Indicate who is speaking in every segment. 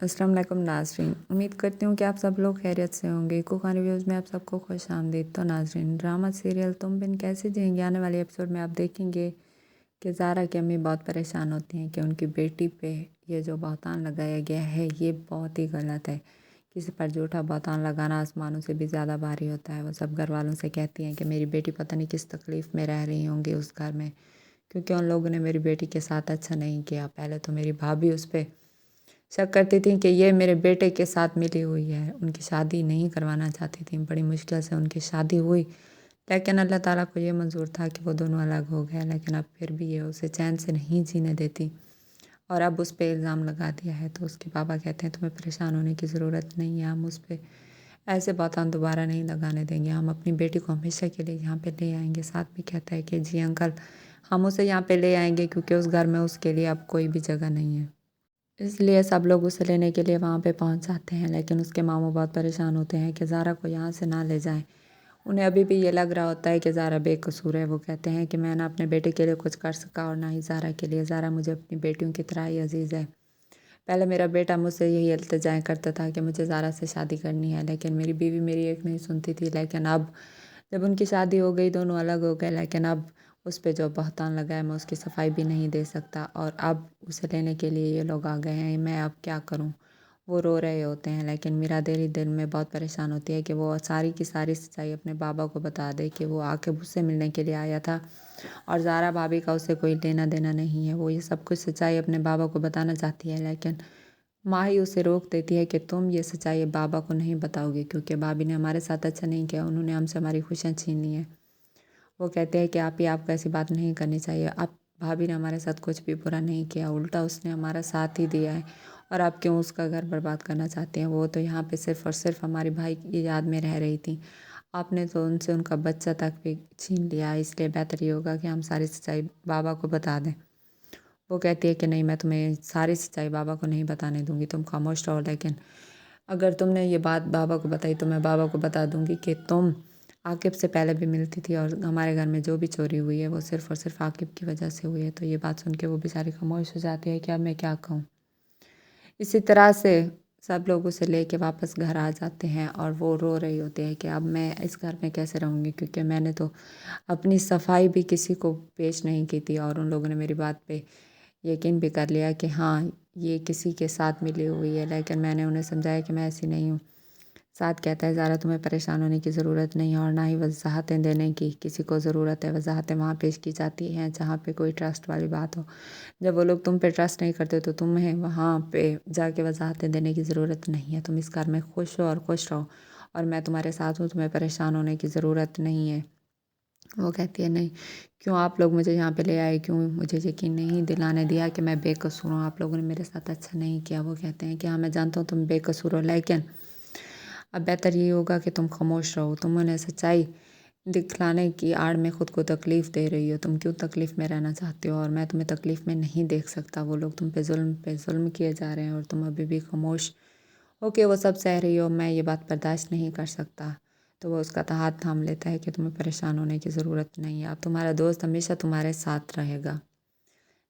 Speaker 1: अस्सलाम वालेकुम नाज़रीन, उम्मीद करती हूँ कि आप सब लोग खैरियत से होंगे। कुक रिव्यूज़ में आप सबको खुश आमदीद। तो नाज़रीन, ड्रामा सीरियल तुम बिन कैसे जिएंगे आने वाले एपिसोड में आप देखेंगे कि ज़ारा की अम्मी बहुत परेशान होती हैं कि उनकी बेटी पे ये जो बहतान लगाया गया है ये बहुत ही गलत है। किसी पर झूठा बहतान लगाना आसमानों से भी ज़्यादा भारी होता है। वो सब घर वालों से कहती हैं कि मेरी बेटी पता नहीं किस तकलीफ़ में रह रही होंगी उस घर में, क्योंकि उन लोगों ने मेरी बेटी के साथ अच्छा नहीं किया। पहले तो मेरी भाभी उस पर शक करती थी कि ये मेरे बेटे के साथ मिली हुई है, उनकी शादी नहीं करवाना चाहती थी। बड़ी मुश्किल से उनकी शादी हुई, लेकिन अल्लाह ताला को ये मंजूर था कि वो दोनों अलग हो गए। लेकिन अब फिर भी ये उसे चैन से नहीं जीने देती और अब उस पर इल्ज़ाम लगा दिया है। तो उसके पापा कहते हैं तुम्हें परेशान होने की ज़रूरत नहीं है, हम उस पर ऐसे बहतान दोबारा नहीं लगाने देंगे, हम अपनी बेटी को हमेशा के लिए यहाँ पे ले आएंगे। साथ भी कहता है कि जी अंकल, हम उसे यहाँ पे ले आएंगे क्योंकि उस घर में उसके लिए अब कोई भी जगह नहीं है। इसलिए सब लोग उसे लेने के लिए वहाँ पे पहुँच जाते हैं, लेकिन उसके मामू बहुत परेशान होते हैं कि ज़ारा को यहाँ से ना ले जाएं। उन्हें अभी भी ये लग रहा होता है कि ज़ारा बेकसूर है। वो कहते हैं कि मैं ना अपने बेटे के लिए कुछ कर सका और ना ही ज़ारा के लिए। ज़ारा मुझे अपनी बेटियों की तरह ही अजीज़ है। पहले मेरा बेटा मुझसे यही इल्तिजाएँ करता था कि मुझे ज़ारा से शादी करनी है, लेकिन मेरी बीवी मेरी एक नहीं सुनती थी। लेकिन अब जब उनकी शादी हो गई, दोनों अलग हो गए, लेकिन अब उस पे जो बहतान लगा है मैं उसकी सफाई भी नहीं दे सकता और अब उसे लेने के लिए ये लोग आ गए हैं। मैं अब क्या करूं? वो रो रहे होते हैं, लेकिन मीरा दिल दिल में बहुत परेशान होती है कि वो सारी की सारी सच्चाई अपने बाबा को बता दे कि वो आके उससे मिलने के लिए आया था और ज़ारा भाभी का उससे कोई लेना देना नहीं है। वो ये सब कुछ सच्चाई अपने बाबा को बताना चाहती है, लेकिन माँ ही उसे रोक देती है कि तुम ये सच्चाई बाबा को नहीं बताओगे, क्योंकि भाभी ने हमारे साथ अच्छा नहीं किया, उन्होंने हमसे हमारी खुशियाँ छीन ली हैं। वो कहते हैं कि आप ही आपको ऐसी बात नहीं करनी चाहिए। आप भाभी ने हमारे साथ कुछ भी बुरा नहीं किया, उल्टा उसने हमारा साथ ही दिया है और आप क्यों उसका घर बर्बाद करना चाहते हैं? वो तो यहाँ पे सिर्फ़ और सिर्फ हमारी भाई की याद में रह रही थी। आपने तो उनसे उनका बच्चा तक भी छीन लिया, इसलिए बेहतर ये होगा कि हम सारी सच्चाई बाबा को बता दें। वो कहती है कि नहीं, मैं तुम्हें सारी सच्चाई बाबा को नहीं बताने दूँगी, तुम खामोश रहो। लेकिन अगर तुमने ये बात बाबा को बताई तो मैं बाबा को बता दूँगी कि तुम आकिब से पहले भी मिलती थी और हमारे घर में जो भी चोरी हुई है वो सिर्फ़ और सिर्फ आकिब की वजह से हुई है। तो ये बात सुन के वो बेचारी खामोश हो जाती है कि अब मैं क्या कहूँ। इसी तरह से सब लोग उसे लेके वापस घर आ जाते हैं और वो रो रही होती है कि अब मैं इस घर में कैसे रहूँगी, क्योंकि मैंने तो अपनी सफाई भी किसी को पेश नहीं की थी और उन लोगों ने मेरी बात पे यकीन भी कर लिया कि हाँ, ये किसी के साथ मिली हुई है। लेकिन मैंने उन्हें समझाया कि मैं ऐसी नहीं हूँ। साथ कहता है ज़ारा, तुम्हें परेशान होने की ज़रूरत नहीं है और ना ही वजाहतें देने की किसी को ज़रूरत है। वजाहतें वहाँ पेश की जाती हैं जहाँ पे कोई ट्रस्ट वाली बात हो। जब वो लोग तुम पे ट्रस्ट नहीं करते तो तुम्हें वहाँ पे जाके वजाहतें देने की ज़रूरत नहीं है। तुम इस घर में खुश हो और खुश रहो और मैं तुम्हारे साथ हूँ, तुम्हें परेशान होने की ज़रूरत नहीं है। वो कहती है नहीं, क्यों आप लोग मुझे यहाँ पे ले आए, क्यों मुझे यकीन नहीं दिलाने दिया कि मैं बेकसूर हूँ, आप लोगों ने मेरे साथ अच्छा नहीं किया। वो कहते हैं कि हाँ मैं जानता हूँ तुम बेकसूर हो, लेकिन अब बेहतर ये होगा कि तुम खामोश रहो। तुम उन्हें सच्चाई दिखलाने की आड़ में खुद को तकलीफ़ दे रही हो। तुम क्यों तकलीफ़ में रहना चाहते हो और मैं तुम्हें तकलीफ़ में नहीं देख सकता। वो लोग तुम पे जुल्म किए जा रहे हैं और तुम अभी भी खामोश होके वो सब सह रही हो। मैं ये बात बर्दाश्त नहीं कर सकता। तो वो उसका हाथ थाम लेता है कि तुम्हें परेशान होने की ज़रूरत नहीं है, अब तुम्हारा दोस्त हमेशा तुम्हारे साथ रहेगा।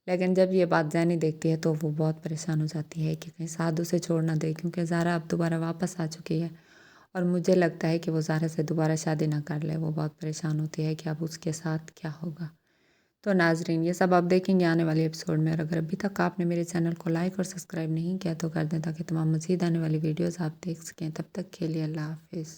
Speaker 1: लेकिन जब ये बात ज़ैनी देखती है तो वो बहुत परेशान हो जाती है कि कहीं साधु से छोड़ ना दे, क्योंकि ज़ारा अब दोबारा वापस आ चुकी है और मुझे लगता है कि वो ज़ारा से दोबारा शादी ना कर ले। वो बहुत परेशान होती है कि अब उसके साथ क्या होगा। तो नाज़रीन, ये सब आप देखेंगे आने वाले एपिसोड में और अगर अभी तक आपने मेरे चैनल को लाइक और सब्सक्राइब नहीं किया तो कर दें, ताकि तमाम मज़ीद आने वाली वीडियोज़ आप देख सकें। तब तक के लिए अल्लाह हाफ़िज़।